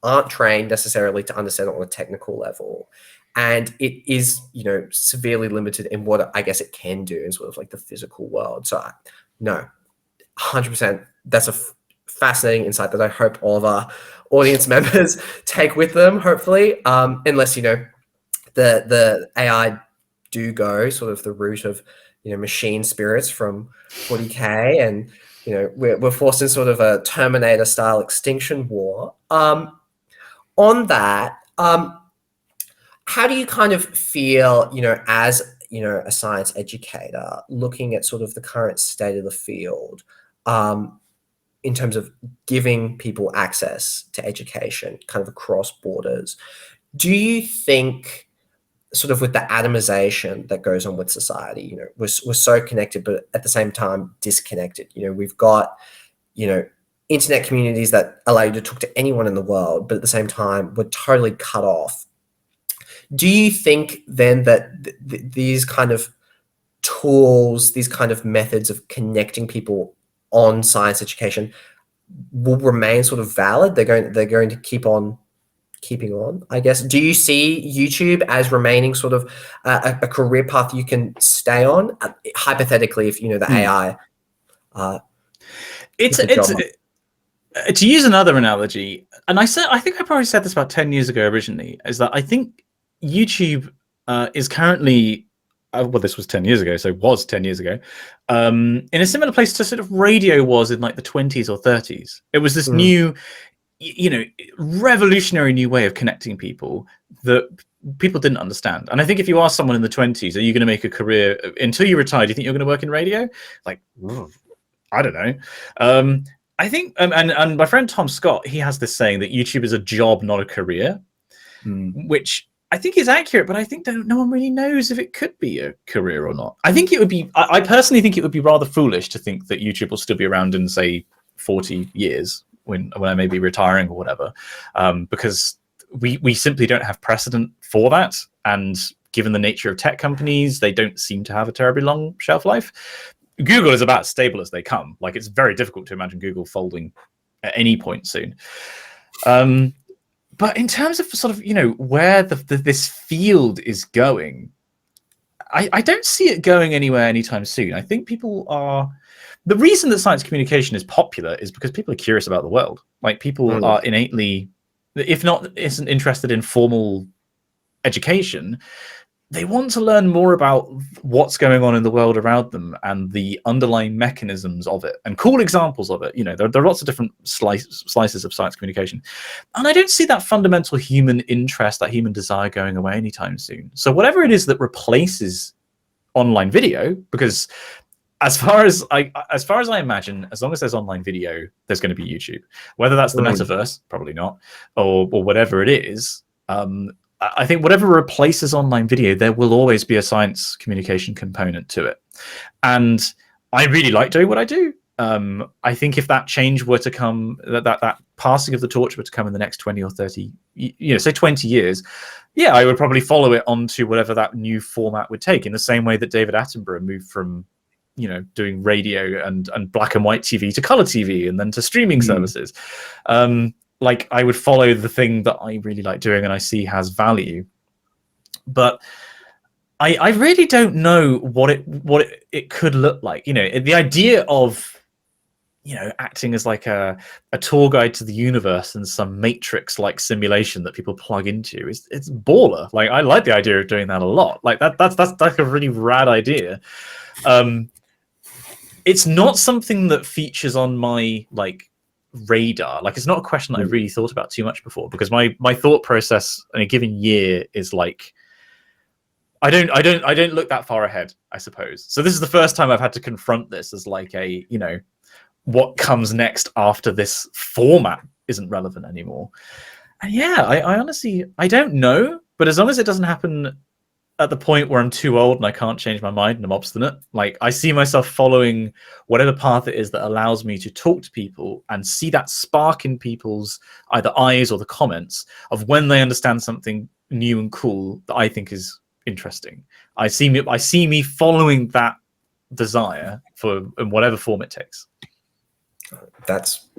aren't trained necessarily to understand it on a technical level. And it is, you know, severely limited in what I guess it can do in sort of like the physical world. So no, 100%. That's a fascinating insight that I hope all of our audience members take with them, hopefully, unless, you know, the AI do go sort of the route of, you know, machine spirits from 40K, and, you know, we're forced in sort of a Terminator style extinction war. On that, how do you kind of feel, you know, as, you know, a science educator looking at sort of the current state of the field, in terms of giving people access to education kind of across borders? Do you think sort of with the atomization that goes on with society, you know, we're so connected, but at the same time disconnected? You know, we've got, you know, internet communities that allow you to talk to anyone in the world, but at the same time, we're totally cut off. Do you think then that these kind of tools, these kind of methods of connecting people on science education will remain sort of valid? They're going to keep on keeping on, I guess. Do you see YouTube as remaining sort of a career path you can stay on, hypothetically, if, you know, the AI? To use another analogy, and I think I probably said this about 10 years ago originally, is that I think YouTube is currently, well, this was 10 years ago, so was 10 years ago, in a similar place to sort of radio was in like the 20s or 30s. It was this new, you know, revolutionary new way of connecting people that people didn't understand. And I think if you ask someone in the 20s, are you going to make a career until you retire? Do you think you're going to work in radio? Like, I don't know. I think, and my friend Tom Scott, he has this saying that YouTube is a job, not a career, which I think is accurate, but I think no one really knows if it could be a career or not. I think it would be, I personally think it would be rather foolish to think that YouTube will still be around in, say, 40 years when I may be retiring or whatever, because we simply don't have precedent for that. And given the nature of tech companies, they don't seem to have a terribly long shelf life. Google is about as stable as they come. Like, it's very difficult to imagine Google folding at any point soon. But in terms of sort of, where this field is going, I don't see it going anywhere anytime soon. I think the reason that science communication is popular is because people are curious about the world. Like, people are innately, if not isn't interested in formal education, they want to learn more about what's going on in the world around them and the underlying mechanisms of it and cool examples of it. There are lots of different slices of science communication. And I don't see that fundamental human interest, that human desire going away anytime soon. So whatever it is that replaces online video, because as far as I imagine, as long as there's online video, there's going to be YouTube. Whether that's the metaverse, probably not, or whatever it is, I think whatever replaces online video, there will always be a science communication component to it. And I really like doing what I do. I think if that change were to come, that passing of the torch were to come in the next 20 or 30, say 20 years, yeah, I would probably follow it onto whatever that new format would take, in the same way that David Attenborough moved from, doing radio and black and white TV to color TV and then to streaming services. Like, I would follow the thing that I really like doing and I see has value. But I really don't know what it could look like. The idea of acting as like a tour guide to the universe in some Matrix like simulation that people plug into it's baller. Like, I like the idea of doing that a lot. Like, that's like a really rad idea. It's not something that features on my radar. Like, it's not a question that I've really thought about too much before, because my thought process in a given year is like, I don't look that far ahead, I suppose. So this is the first time I've had to confront this as like what comes next after this format isn't relevant anymore. And yeah, I honestly, I don't know, but as long as it doesn't happen at the point where I'm too old and I can't change my mind and I'm obstinate, like, I see myself following whatever path it is that allows me to talk to people and see that spark in people's either eyes or the comments of when they understand something new and cool that I think is interesting. I see me following that desire in whatever form it takes. That's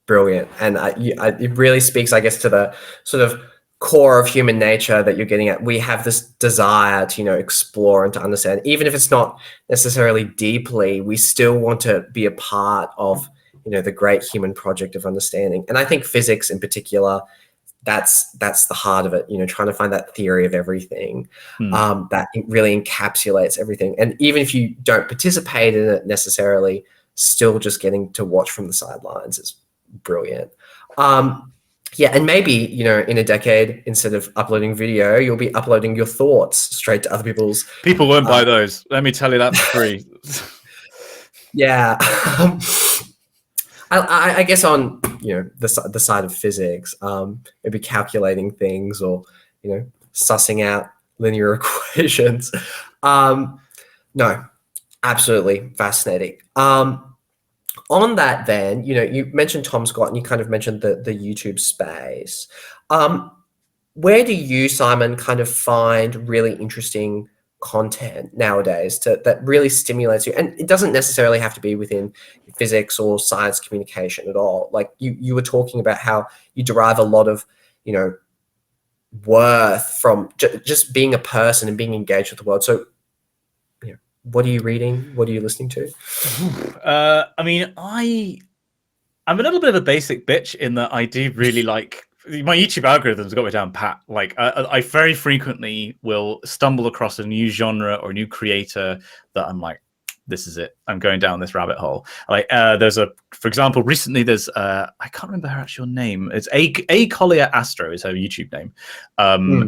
brilliant. And it really speaks, I guess, to the sort of core of human nature that you're getting at. We have this desire to explore and to understand, even if it's not necessarily deeply. We still want to be a part of the great human project of understanding. And I think physics in particular, that's the heart of it, trying to find that theory of everything, that really encapsulates everything. And even if you don't participate in it necessarily, still just getting to watch from the sidelines is brilliant. Yeah, and maybe, in a decade, instead of uploading video, you'll be uploading your thoughts straight to other people's. People won't buy those. Let me tell you that for free. Yeah. I guess on, the side of physics, maybe calculating things or, sussing out linear equations. No, absolutely fascinating. On that then, you mentioned Tom Scott and you kind of mentioned the YouTube space. Where do you, Simon, kind of find really interesting content nowadays that really stimulates you? And it doesn't necessarily have to be within physics or science communication at all. Like, you were talking about how you derive a lot of, worth from just being a person and being engaged with the world. So, what are you reading? What are you listening to? I mean, I'm a little bit of a basic bitch in that I do really like my YouTube algorithms got me down pat. Like, I very frequently will stumble across a new genre or a new creator that I'm like, this is it. I'm going down this rabbit hole. Like, for example, recently there's I can't remember her actual name. It's A Collier Astro is her YouTube name.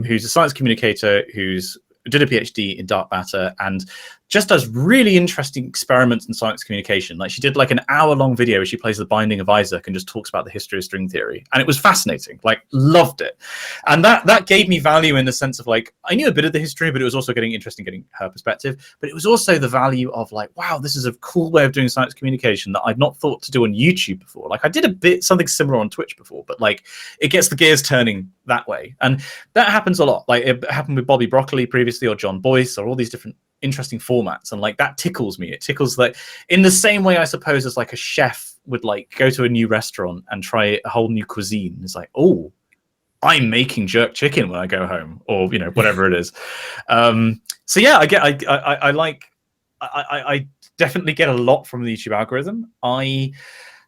Who's a science communicator who's did a PhD in dark matter and just does really interesting experiments in science communication. Like, she did like an hour-long video where she plays the Binding of Isaac and just talks about the history of string theory, and it was fascinating. Like, loved it, and that gave me value in the sense of like, I knew a bit of the history, but it was also getting interesting, getting her perspective. But it was also the value of like, wow, this is a cool way of doing science communication that I'd not thought to do on YouTube before. Like, I did something similar on Twitch before, but like, it gets the gears turning that way, and that happens a lot. Like, it happened with Bobby Broccoli previously, or John Boyce, or all these different interesting formats, and like, that tickles me. It tickles, like, in the same way I suppose as like a chef would like go to a new restaurant and try a whole new cuisine. It's like, oh, I'm making jerk chicken when I go home, or whatever it is. So yeah, I definitely get a lot from the YouTube algorithm. I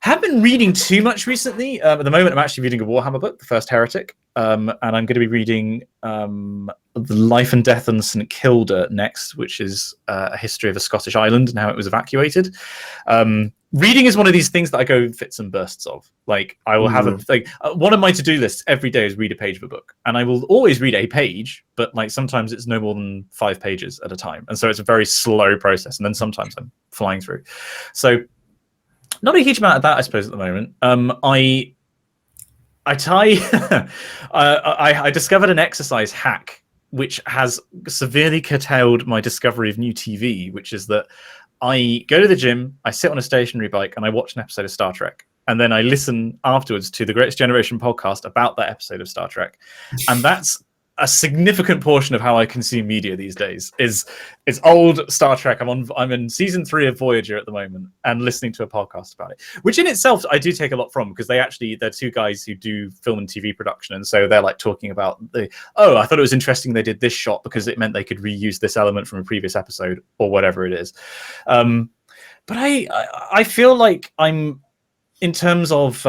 haven't been reading too much recently. At the moment, I'm actually reading a Warhammer book, The First Heretic, and I'm going to be reading The Life and Death on St Kilda next, which is a history of a Scottish island and how it was evacuated. Reading is one of these things that I go in fits and bursts of. Like, I will have one of my to-do lists every day is read a page of a book, and I will always read a page, but like sometimes it's no more than 5 pages at a time, and so it's a very slow process. And then sometimes I'm flying through. So not a huge amount of that, I suppose, at the moment. I discovered an exercise hack which has severely curtailed my discovery of new TV, which is that I go to the gym, I sit on a stationary bike, and I watch an episode of Star Trek. And then I listen afterwards to the Greatest Generation podcast about that episode of Star Trek. And that's a significant portion of how I consume media these days is old Star Trek. I'm in season 3 of Voyager at the moment and listening to a podcast about it, which in itself I do take a lot from, because they're 2 guys who do film and TV production, and so they're like talking about I thought it was interesting they did this shot because it meant they could reuse this element from a previous episode or whatever it is. But I feel like I'm, in terms of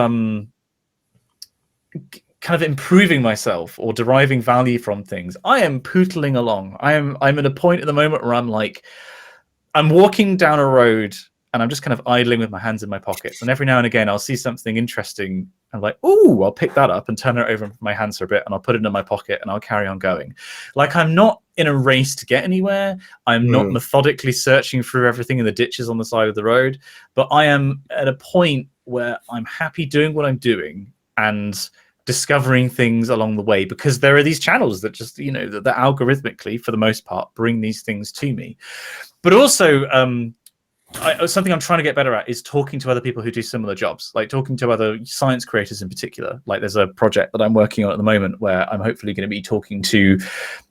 kind of improving myself or deriving value from things, I am pootling along. I'm at a point at the moment where I'm walking down a road and I'm just kind of idling with my hands in my pockets, and every now and again I'll see something interesting and like, ooh, I'll pick that up and turn it over in my hands for a bit, and I'll put it in my pocket and I'll carry on going. Like, I'm not in a race to get anywhere. I'm not methodically searching through everything in the ditches on the side of the road, but I am at a point where I'm happy doing what I'm doing and discovering things along the way, because there are these channels that just, that algorithmically, for the most part, bring these things to me. But also, something I'm trying to get better at is talking to other people who do similar jobs, like talking to other science creators in particular. Like, there's a project that I'm working on at the moment where I'm hopefully going to be talking to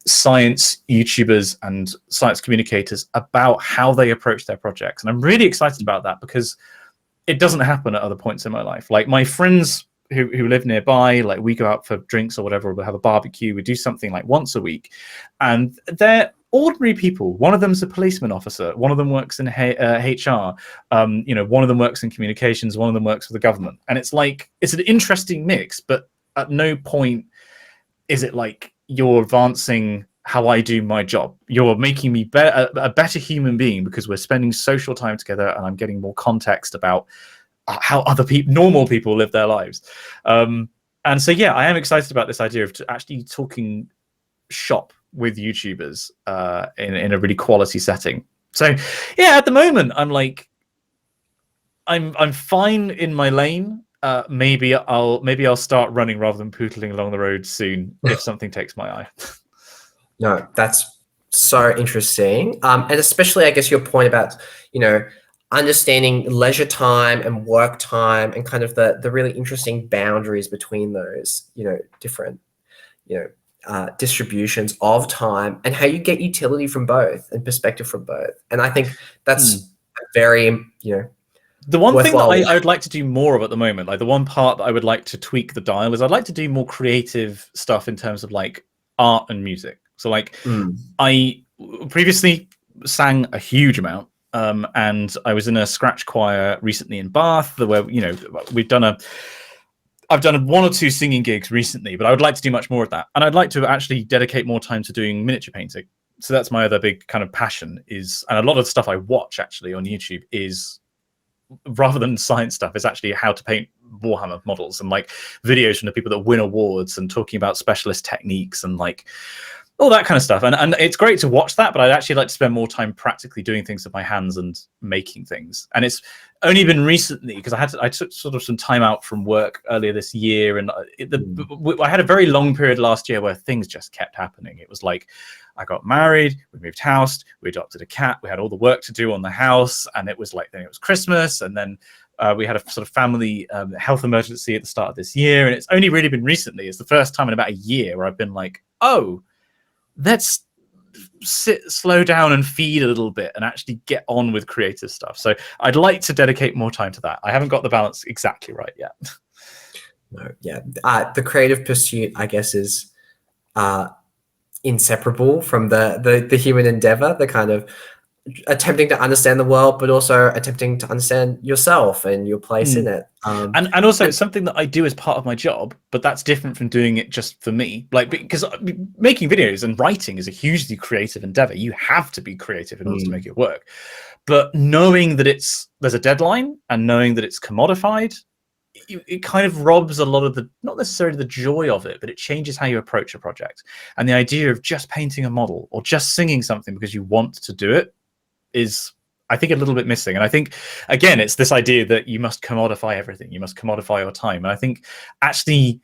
science YouTubers and science communicators about how they approach their projects. And I'm really excited about that, because it doesn't happen at other points in my life. Like, my friends who live nearby, like, we go out for drinks or whatever, or we'll have a barbecue, we do something like once a week, and they're ordinary people. One of them's a policeman officer, one of them works in HR, one of them works in communications, one of them works for the government, and it's like, it's an interesting mix, but at no point is it like you're advancing how I do my job. You're making me a better human being, because we're spending social time together and I'm getting more context about how other people, normal people, live their lives. And so, yeah, I am excited about this idea of actually talking shop with YouTubers in a really quality setting. So, yeah, at the moment, I'm like, I'm fine in my lane. Maybe I'll start running rather than pootling along the road soon if something takes my eye. No, that's so interesting. And especially, I guess, your point about, understanding leisure time and work time, and kind of the really interesting boundaries between those, different, distributions of time, and how you get utility from both and perspective from both. And I think that's very, the one thing that worthwhile. I would like to do more of at the moment, like the one part that I would like to tweak the dial, is I'd like to do more creative stuff in terms of like art and music. So like I previously sang a huge amount. And I was in a scratch choir recently in Bath, where I've done 1 or 2 singing gigs recently, but I would like to do much more of that, and I'd like to actually dedicate more time to doing miniature painting. So that's my other big kind of passion, and a lot of the stuff I watch actually on YouTube is, rather than science stuff, is actually how to paint Warhammer models, and like videos from the people that win awards and talking about specialist techniques and like all that kind of stuff. And it's great to watch that, but I'd actually like to spend more time practically doing things with my hands and making things. And it's only been recently, because I took sort of some time out from work earlier this year, and I had a very long period last year where things just kept happening. It was like, I got married, we moved house, we adopted a cat, we had all the work to do on the house, and it was like, then it was Christmas, and then we had a sort of family health emergency at the start of this year. And it's only really been recently, it's the first time in about a year where I've been like, oh, let's slow down and feed a little bit and actually get on with creative stuff. So I'd like to dedicate more time to that. I haven't got the balance exactly right yet. No, yeah. The creative pursuit, I guess, is inseparable from the human endeavor, the kind of attempting to understand the world, but also attempting to understand yourself and your place in it. And also it's something that I do as part of my job, but that's different from doing it just for me. Like, because making videos and writing is a hugely creative endeavor. You have to be creative in order to make it work. But knowing that there's a deadline and knowing that it's commodified, it kind of robs a lot of the, not necessarily the joy of it, but it changes how you approach a project. And the idea of just painting a model or just singing something because you want to do it is, I think, a little bit missing. And I think, again, it's this idea that you must commodify everything. You must commodify your time. And I think actually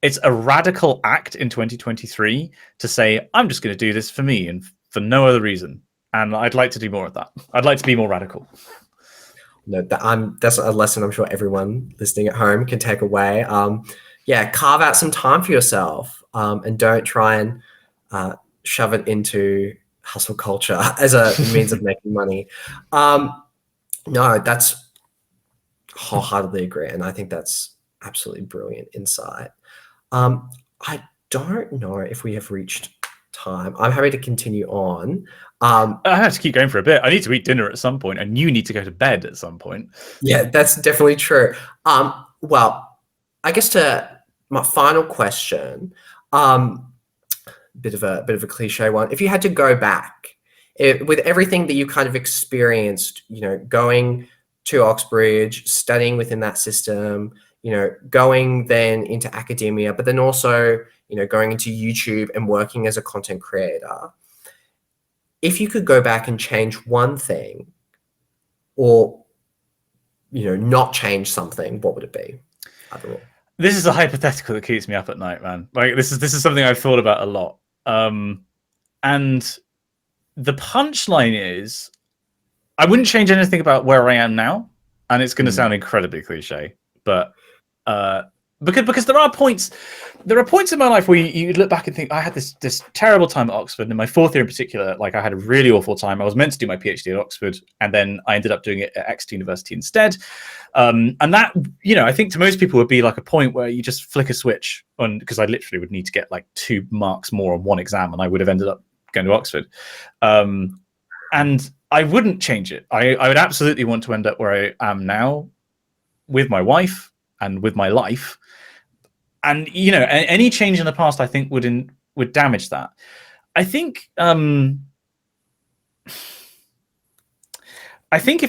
it's a radical act in 2023 to say, I'm just going to do this for me and for no other reason. And I'd like to do more of that. I'd like to be more radical. No, that's a lesson I'm sure everyone listening at home can take away. Carve out some time for yourself, and don't try and shove it into hustle culture as a means of making money. No, that's wholeheartedly agree, and I think that's absolutely brilliant insight. I don't know if we have reached time. I'm happy to continue on. I have to keep going for a bit. I need to eat dinner at some point, and you need to go to bed at some point. Yeah, that's definitely true. Well, I guess to my final question, bit of a cliche one. If you had to go back, with everything that you kind of experienced, going to Oxbridge, studying within that system, going then into academia, but then also, going into YouTube and working as a content creator. If you could go back and change one thing, or not change something, what would it be? This is a hypothetical that keeps me up at night, man. Like, this is something I've thought about a lot. And the punchline is, I wouldn't change anything about where I am now, and it's going to sound incredibly cliche, but because there are points in my life where you look back and think, I had this terrible time at Oxford, and in my fourth year in particular, like, I had a really awful time. I was meant to do my PhD at Oxford, and then I ended up doing it at Exeter University instead. And that, I think to most people would be like a point where you just flick a switch on, because I literally would need to get like 2 marks more on one exam, and I would have ended up going to Oxford. And I wouldn't change it. I would absolutely want to end up where I am now, with my wife and with my life. And any change in the past, I think, would damage that. I think if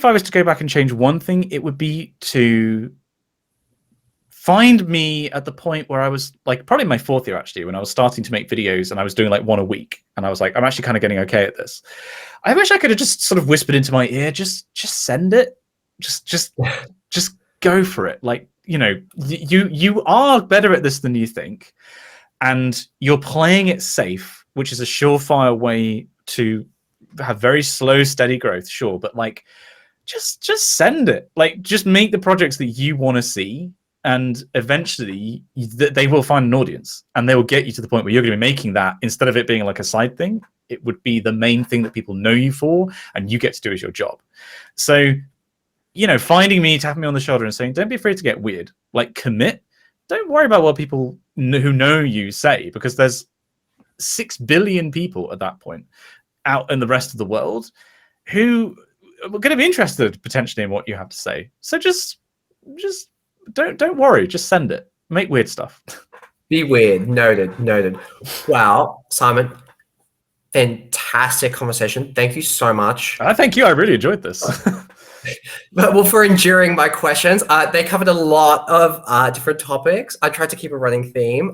I was to go back and change one thing, it would be to find me at the point where I was, like, probably my fourth year, actually, when I was starting to make videos and I was doing like one a week, and I was like, I'm actually kind of getting okay at this. I wish I could have just sort of whispered into my ear, just send it, just go for it. Like, you are better at this than you think, and you're playing it safe, which is a surefire way to have very slow, steady growth. Sure, but like, just send it. Like, just make the projects that you want to see, and eventually they will find an audience, and they will get you to the point where you're going to be making that, instead of it being like a side thing. It would be the main thing that people know you for, and you get to do as your job. So, finding me, tapping me on the shoulder and saying, don't be afraid to get weird. Like, commit. Don't worry about what people who know you say, because there's 6 billion people at that point out in the rest of the world who are going to be interested potentially in what you have to say. So just don't worry. Just send it. Make weird stuff. Be weird. Noted. Wow, Simon, fantastic conversation. Thank you so much. Thank you. I really enjoyed this. But for enduring my questions, they covered a lot of different topics. I tried to keep a running theme,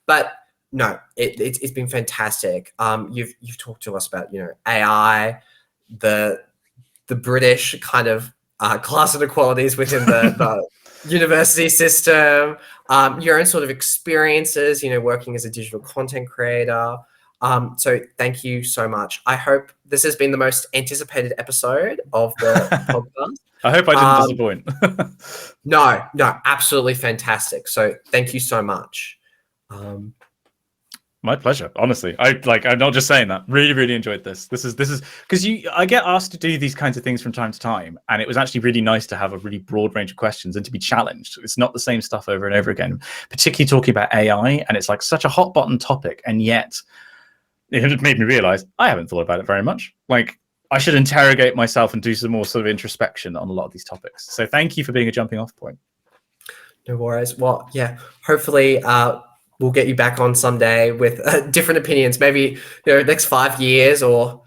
but no, it's been fantastic. You've talked to us about AI, the British kind of class inequalities within the university system, your own sort of experiences, working as a digital content creator. So thank you so much. I hope this has been the most anticipated episode of the podcast. I hope I didn't disappoint. No, absolutely fantastic. So thank you so much. My pleasure. Honestly, I'm not just saying that. Really, really enjoyed this. This is because I get asked to do these kinds of things from time to time, and it was actually really nice to have a really broad range of questions and to be challenged. It's not the same stuff over and over again. Particularly talking about AI, and it's like such a hot button topic, and yet it made me realize I haven't thought about it very much. Like, I should interrogate myself and do some more sort of introspection on a lot of these topics. So thank you for being a jumping off point. No worries. Well, yeah, hopefully we'll get you back on someday with different opinions, maybe next 5 years, or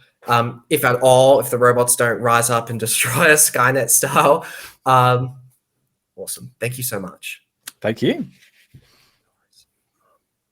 if at all, if the robots don't rise up and destroy us Skynet style. Awesome. Thank you so much. Thank you.